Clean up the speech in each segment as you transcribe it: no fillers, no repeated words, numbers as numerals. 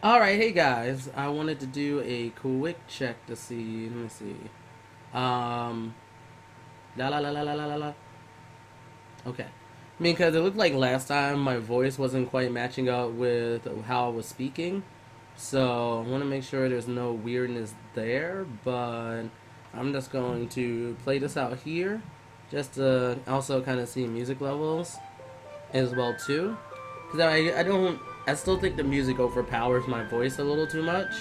Alright, hey guys. I wanted to do a quick check to see. Let me see. Um. La la la la la la la la. Okay. I mean, because it looked like last time my voice wasn't quite matching up with how I was speaking. So I want to make sure there's no weirdness there. But I'm just going to play this out here. Just to also kind of see music levels as well, too. Because I don't. I still think the music overpowers my voice a little too much.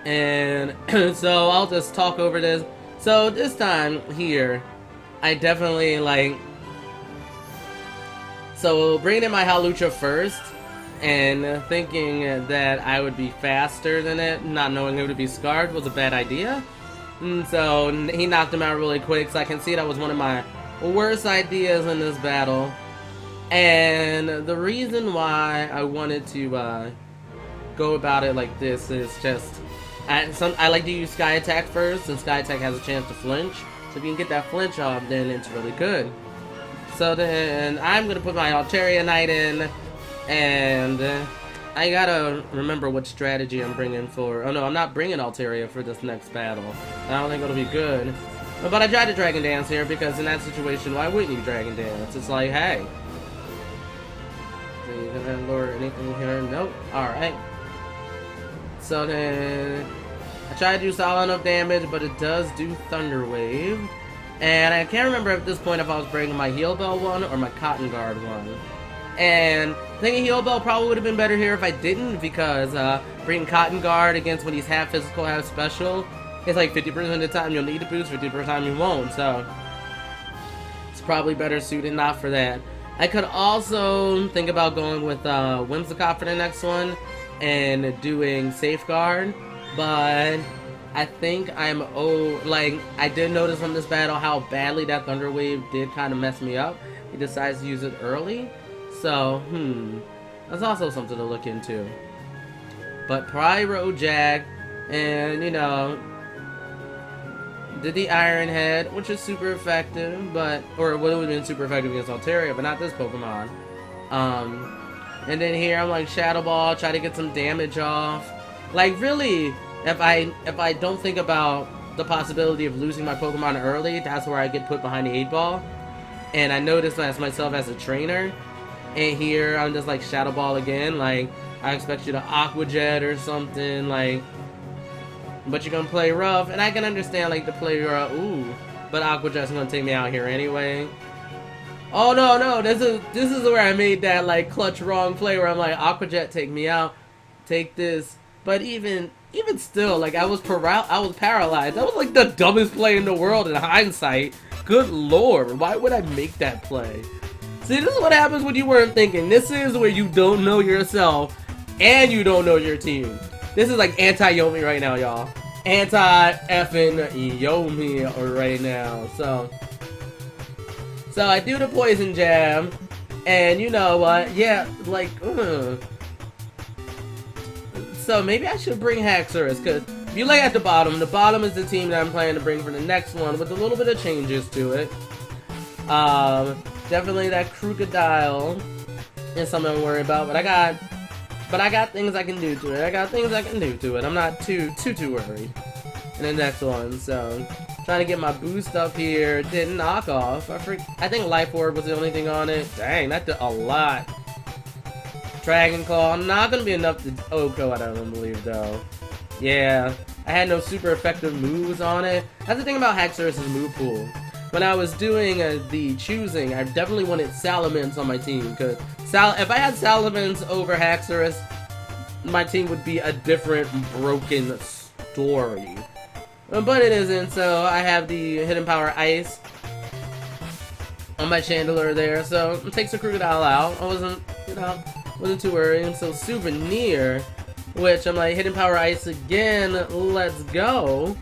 And so I'll just talk over this. So this time here, I definitely like. So bringing in my Halucha first, and thinking that I would be faster than it, not knowing it would be scarred, was a bad idea. And so he knocked him out really quick. So I can see that was one of my worst ideas in this battle. And the reason why I wanted to go about it like this is just I like to use Sky Attack first, and Sky Attack has a chance to flinch. So if you can get that flinch off, then it's really good. So then I'm going to put my Altaria Knight in, and I gotta remember what strategy I'm bringing for. Oh no, I'm not bringing Altaria for this next battle. I don't think it'll be good. But I tried to Dragon Dance here because in that situation, why wouldn't you Dragon Dance? It's like, hey. Are you gonna lure anything here? Nope. Alright. So then I try to do solid enough damage, but it does do Thunder Wave. And I can't remember at this point if I was bringing my Heal Bell one or my Cotton Guard one. And thinking Heal Bell probably would have been better here if I didn't, because bringing Cotton Guard against when he's half physical, half special, it's like 50% of the time you'll need a boost, 50% of the time you won't. So it's probably better suited not for that. I could also think about going with Whimsicott for the next one and doing Safeguard, but I think I did notice from this battle how badly that Thunder Wave did kind of mess me up. He decides to use it early, so that's also something to look into. But Pyro Jag, and did the Iron Head, which is super effective, or it would have been super effective against Altaria, but not this Pokemon. And then here I'm like Shadow Ball, try to get some damage off. Like really, if I don't think about the possibility of losing my Pokemon early, that's where I get put behind the 8-ball. And I noticed that myself as a trainer. And here I'm just like Shadow Ball again, like I expect you to Aqua Jet or something, like. But you're gonna play rough, and I can understand like the play rough. Ooh, but Aqua Jet's gonna take me out here anyway. Oh no, this is where I made that like clutch wrong play where I'm like, Aqua Jet, take me out, take this. But even still, like I was paralyzed. That was like the dumbest play in the world in hindsight. Good lord, why would I make that play? See, this is what happens when you weren't thinking. This is where you don't know yourself and you don't know your team. This is like anti-Yomi right now, y'all. Anti-effing Yomi right now. So I do the Poison Jab, and you know what? Yeah, like, So maybe I should bring Haxorus, because if you look at the bottom is the team that I'm planning to bring for the next one, with a little bit of changes to it. Definitely that Crocodile is something I'm worried about, but I got things I can do to it. I'm not too worried. And the next one, so trying to get my boost up here. Didn't knock off. I think Life Orb was the only thing on it. Dang, that did a lot. Dragon Claw, not gonna be enough to OHKO, I don't believe though. Yeah, I had no super effective moves on it. That's the thing about Haxorus' move pool. When I was doing the choosing, I definitely wanted Salamence on my team, because if I had Salamence over Haxorus, my team would be a different broken story. But it isn't, so I have the Hidden Power Ice on my Chandelure there, so it takes the Crocodile out. I wasn't too worried. So Souvenir, which I'm like, Hidden Power Ice again, let's go.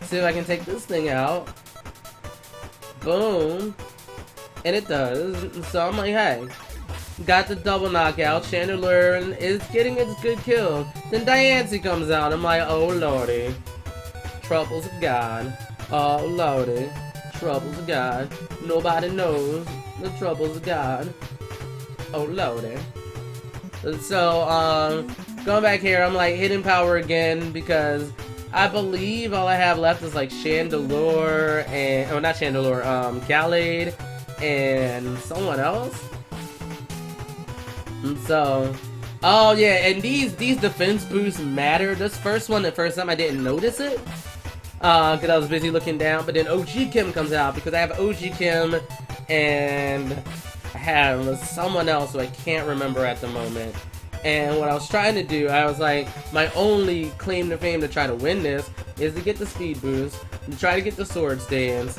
See if I can take this thing out. Boom. And it does. So I'm like, hey. Got the double knockout. Chandelure is getting its good kill. Then Diancie comes out. I'm like, oh lordy. Troubles of God. Oh lordy. Troubles of God. Nobody knows the troubles of God. Oh lordy. So, going back here, I'm like hidden power again because I believe all I have left is like Chandelure and not Chandelure, Gallade and someone else. And so, oh yeah, and these defense boosts matter. This first one, the first time I didn't notice it. Because I was busy looking down, but then OG Kim comes out because I have OG Kim and I have someone else who I can't remember at the moment. And what I was trying to do, I was like, my only claim to fame to try to win this is to get the speed boost, to try to get the Swords Dance,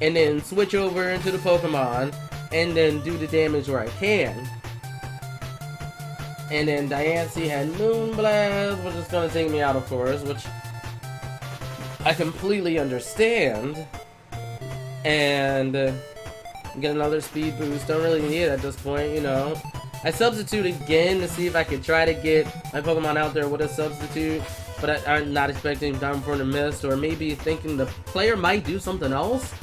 and then switch over into the Pokemon, and then do the damage where I can. And then Diancie had Moonblast, which is going to take me out, of course, which I completely understand. And get another speed boost. Don't really need it at this point, you know. I substitute again to see if I can try to get my Pokemon out there with a substitute. But I'm not expecting Diamond Form to miss, or maybe thinking the player might do something else.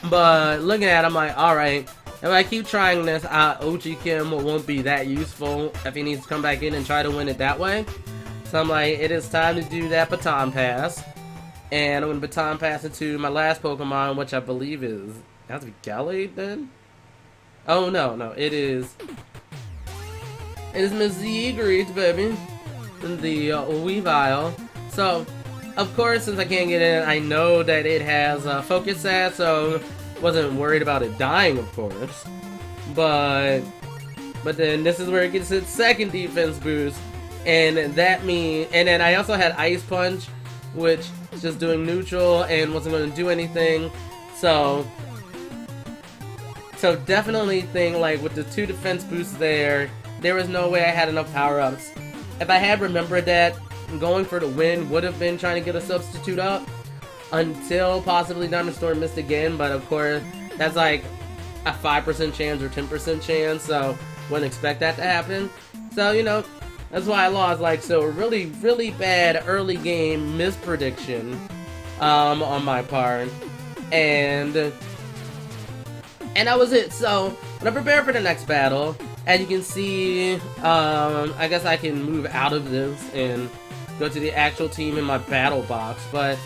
But looking at it, I'm like, alright, if I keep trying this, OG Kim won't be that useful if he needs to come back in and try to win it that way. So I'm like, it is time to do that baton pass. And I'm going to baton pass it to my last Pokemon, which I believe is... It has to be Gallade then? Oh, no, it is... It is Miss Zegreet, baby. The Weavile. So, of course, since I can't get in, I know that it has Focus Sash, so wasn't worried about it dying, of course. But then this is where it gets its second defense boost. And that means... And then I also had Ice Punch, which is just doing neutral and wasn't going to do anything. So definitely think like with the 2 defense boosts there was no way I had enough power-ups. If I had remembered that, going for the win would have been trying to get a substitute up until possibly Diamond Storm missed again, but of course that's like a 5% chance or 10% chance, so wouldn't expect that to happen. So, you know, that's why I lost. Like, so really, really bad early game misprediction on my part. And that was it. So, when I prepare for the next battle, as you can see, I guess I can move out of this and go to the actual team in my battle box. But,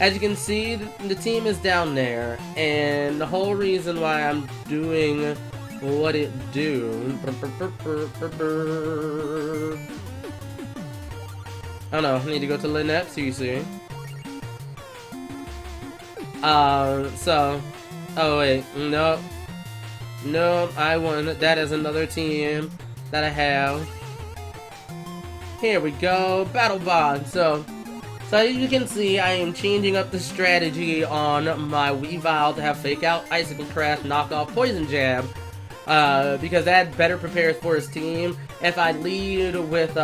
as you can see, the team is down there. And the whole reason why I'm doing what it do... Oh no, I need to go to Lynette, CC. Oh wait, no, I won. That is another team that I have. Here we go, Battle Bond. So as you can see, I am changing up the strategy on my Weavile to have Fake Out, Icicle Crash, Knock Off, Poison Jab, because that better prepares for his team. If I lead with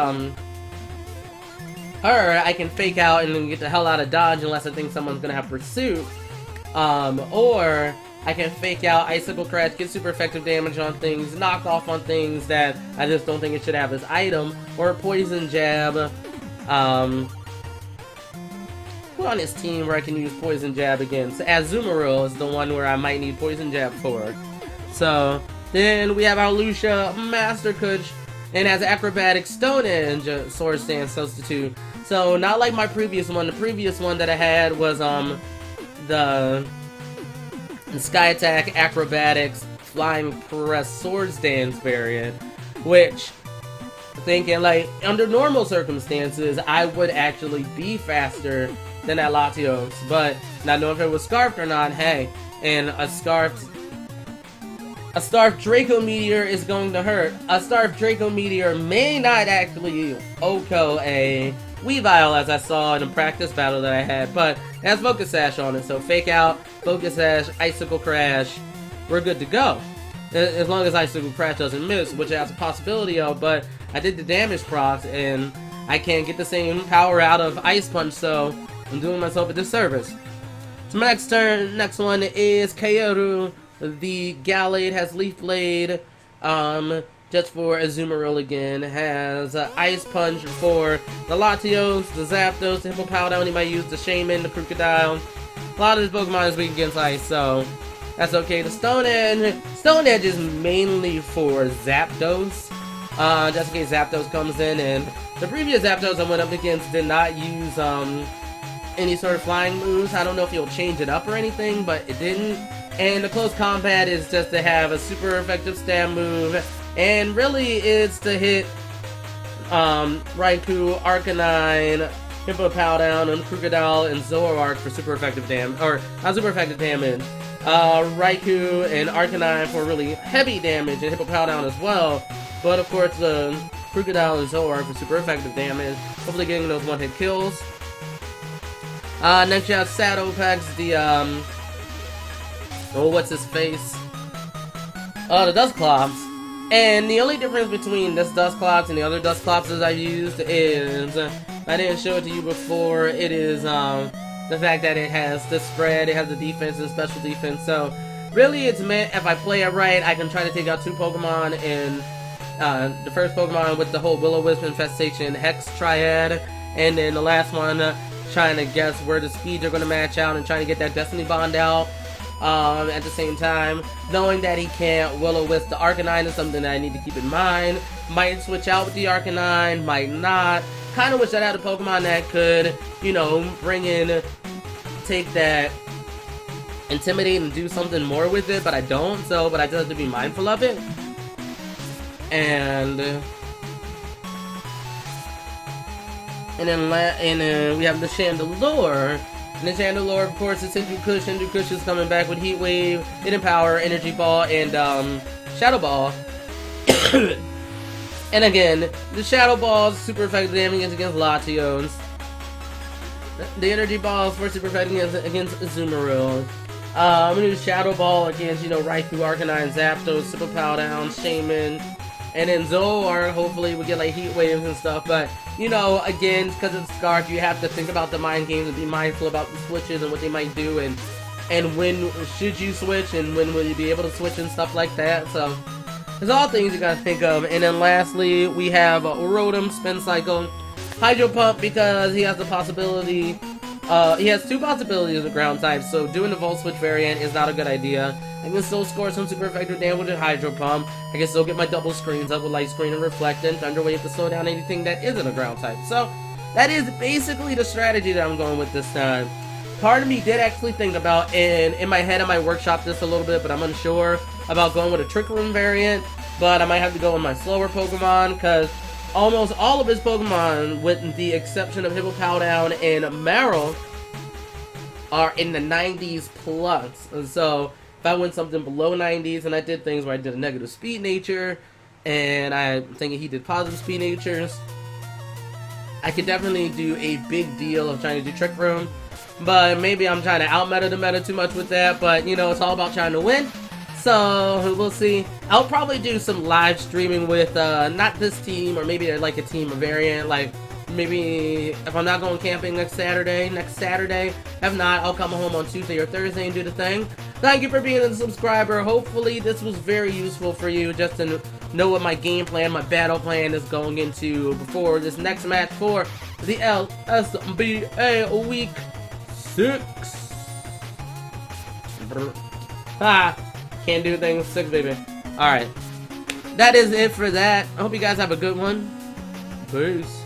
her, I can Fake Out and then get the hell out of dodge unless I think someone's gonna have Pursuit. Or I can Fake Out, Icicle Crash, get super effective damage on things, knock off on things that I just don't think it should have as item, or Poison Jab. Who on this team where I can use Poison Jab against? Azumarill is the one where I might need Poison Jab for. So, then we have our Lucia Master Coach, and has Acrobatics, Stone Edge, Swords Dance substitute. So, not like my previous one. The previous one that I had was, the Sky Attack, Acrobatics, Flying Press, Swords Dance variant, which, thinking, like, under normal circumstances, I would actually be faster than that Latios, but not knowing if it was Scarfed or not, hey, and a Scarfed Draco Meteor is going to hurt. A Scarfed Draco Meteor may not actually OHKO a Weavile, as I saw in a practice battle that I had, but it has Focus Sash on it, so Fake Out, Focus Sash, Icicle Crash, we're good to go. As long as Icicle Crash doesn't miss, which has a possibility of, but I did the damage procs, and I can't get the same power out of Ice Punch, so I'm doing myself a disservice. So my next one is Kaoru. The Gallade has Leaf Blade, just for Azumarill again, has Ice Punch for the Latios, the Zapdos, the Hippowdon, he might use the Shaman, the Crocodile. A lot of his Pokemon is weak against Ice, so that's okay. The Stone Edge is mainly for Zapdos, just in case Zapdos comes in and The previous Zapdos I went up against did not use any sort of flying moves. I don't know if he'll change it up or anything, but it didn't. And the close combat is just to have a super effective stab move, and really it's to hit Raikou, Arcanine, Hippowdon, and Krookodile, and Zoroark for super effective damage, or not super effective damage. Raikou and Arcanine for really heavy damage, and Hippowdon as well. But of course, Krookodile and Zoroark for super effective damage. Hopefully getting those one-hit kills. Next you have Shadowpex, the oh, what's his face? The Dusclops. And the only difference between this Dusclops and the other Dusclops I've used is, I didn't show it to you before, it is the fact that it has the spread, it has the defense and special defense. So really it's meant, if I play it right, I can try to take out 2 Pokemon in the first Pokemon with the whole Will-O-Wisp Infestation Hex Triad, and then the last one trying to guess where the speeds are going to match out and trying to get that Destiny Bond out. At the same time, knowing that he can't Will-O-Wisp the Arcanine is something that I need to keep in mind. Might switch out with the Arcanine, might not. Kind of wish I had a Pokemon that could, you know, take that Intimidate and do something more with it, but I don't, but I just have to be mindful of it. And then we have the Chandelure. And the Chandelure, of course, is Hindu Kush. Hindu Kush is coming back with Heat Wave, Hidden Power, Energy Ball, and Shadow Ball. And again, the Shadow Ball is super effective damage against Latios. The Energy Ball is for super effective against Azumarill. I'm gonna do Shadow Ball against, you know, Raikou, Arcanine, Zapdos, Super Powdown, Shaman. And then Zoroark, hopefully we get like Heat Waves and stuff, but you know, again, because it's Scarf, you have to think about the mind games and be mindful about the switches and what they might do, and when should you switch and when will you be able to switch and stuff like that. So there's all things you gotta think of. And then lastly, we have Rotom Spin Cycle, Hydro Pump, because he has the possibility. He has 2 possibilities of ground types, so doing the Volt Switch variant is not a good idea. I can still score some super effective damage with Hydro Pump. I can still get my double screens up with Light Screen and Reflect, and Thunder Wave to slow down anything that isn't a ground type. So that is basically the strategy that I'm going with this time. Part of me did actually think about, and in my head I might workshop this a little bit, but I'm unsure about going with a Trick Room variant. But I might have to go with my slower Pokemon, because almost all of his Pokemon, with the exception of Hippowdon and Marill, are in the 90s plus. And so if I went something below 90s, and I did things where I did a negative speed nature, and I'm thinking he did positive speed natures, I could definitely do a big deal of trying to do Trick Room. But maybe I'm trying to out-meta the meta too much with that, but you know, it's all about trying to win. So we'll see. I'll probably do some live streaming with not this team, or maybe like a team, a variant, like maybe if I'm not going camping next Saturday. If not, I'll come home on Tuesday or Thursday and do the thing. Thank you for being a subscriber. Hopefully this was very useful for you, just to know what my game plan, my battle plan is going into before this next match for the LSBA Week 6. Can't do things 6, baby. Alright. That is it for that. I hope you guys have a good one. Peace.